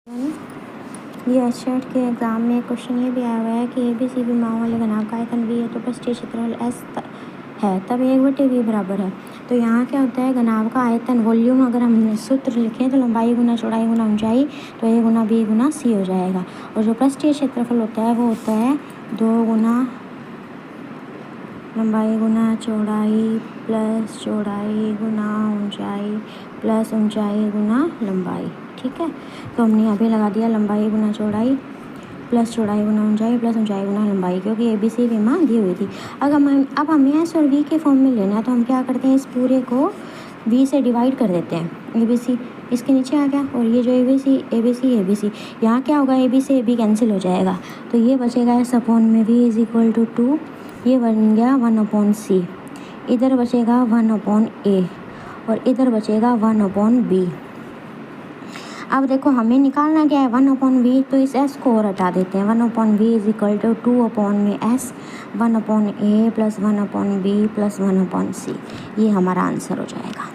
ये एचएट के एग्ज़ाम में क्वेश्चन ये भी आया हुआ है कि ABC विमाओं वाले घनाभ का आयतन V है तो पृष्ठीय क्षेत्रफल S है, तब 1/V बराबर है। तो यहाँ क्या होता है, घनाभ का आयतन वॉल्यूम अगर हम सूत्र लिखें तो लंबाई गुना चौड़ाई गुना ऊंचाई, तो A Guna B Guna C हो जाएगा। और जो पृष्ठीय क्षेत्रफल होता है वो होता है 2 गुना लंबाई गुना चौड़ाई प्लस चौड़ाई गुना ऊंचाई प्लस ऊंचाई गुना लंबाई। ठीक है, तो हमने यहाँ पे लगा दिया लंबाई गुना चौड़ाई प्लस चौड़ाई गुना ऊंचाई प्लस ऊंचाई गुना लंबाई, क्योंकि ABC विमा दी हुई थी। अब हमें S और V के फॉर्म में लेना है तो हम क्या करते हैं, इस पूरे को V से डिवाइड कर देते हैं। ABC इसके नीचे आ गया और ये जो ABC यहाँ क्या होगा, AB से AB कैंसिल हो जाएगा, तो ये बचेगा S अपॉन में V इज इक्वल टू 2, ये बन गया 1/C। इधर बचेगा 1/A और इधर बचेगा 1/B। अब देखो हमें निकालना क्या है 1/V, तो इस S को और हटा देते हैं। 1/V is equal to 2/S 1/A plus 1/B plus 1/C, ये हमारा आंसर हो जाएगा।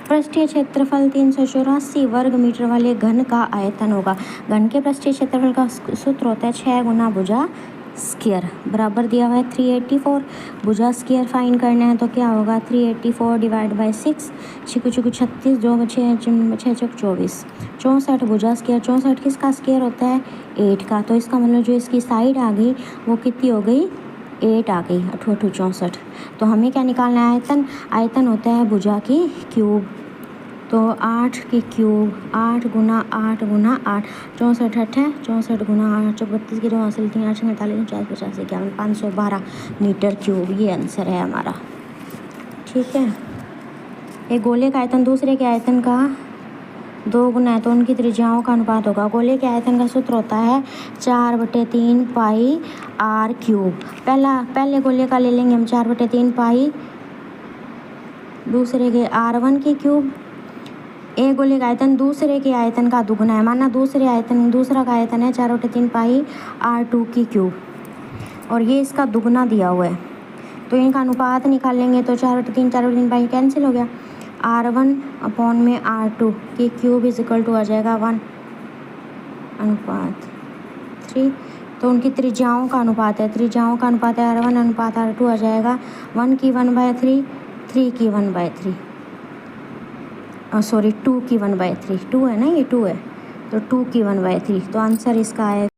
पृष्ठीय क्षेत्रफल 384 वर्ग मीटर वाले घन का आयतन होगा। घन के पृष्ठीय क्षेत्रफल का सूत्र होता है 6 गुना भुजा स्क्वायर, बराबर दिया हुआ है 384। भुजा स्क्वायर फाइन करना है तो क्या होगा, 384 डिवाइड बाई 6, 6 छुकु 36, 2 6 चौक 24, 64 भुजा स्क्वायर। 64 किसका स्क्वायर होता है, 8 का, तो इसका मतलब जो इसकी साइड आ गई वो कितनी हो गई, 8 आ गई, 8 64। तो हमें क्या निकालना है, आयतन होता है भुजा की क्यूब, तो 8 की क्यूब 8 गुना 8 गुना 8, 64 है 64 गुना 8 चौक 32 की 2 हासिल 3 8 48 49 50 51 512 मीटर क्यूब, ये आंसर है हमारा। ठीक है, एक गोले का आयतन दूसरे के आयतन का 2 गुना है तो उनकी त्रिज्याओं का अनुपात होगा। गोले के आयतन का सूत्र होता है 4/3 पाई R क्यूब। पहले गोले का ले लेंगे हम 4/3 पाई, दूसरे के R1 की क्यूब। एक गोले का आयतन दूसरे के आयतन का दुगुना है, माना दूसरा का आयतन है 4/3 पाई R2 की क्यूब और ये इसका दुगुना दिया हुआ है, तो इनका अनुपात निकालेंगे तो 4/3 पाई कैंसिल हो गया। R1 अपॉन में R2 की क्यूब इज इक्वल टू आ जाएगा 1/3, तो उनकी त्रिज्याओं का अनुपात है, R1 अनुपात R2 आ जाएगा 1 की 1/3, 3 की 1/3, सॉरी 2 की 1/3, 2 है ना, ये 2 है तो 2 की 1/3, तो आंसर इसका है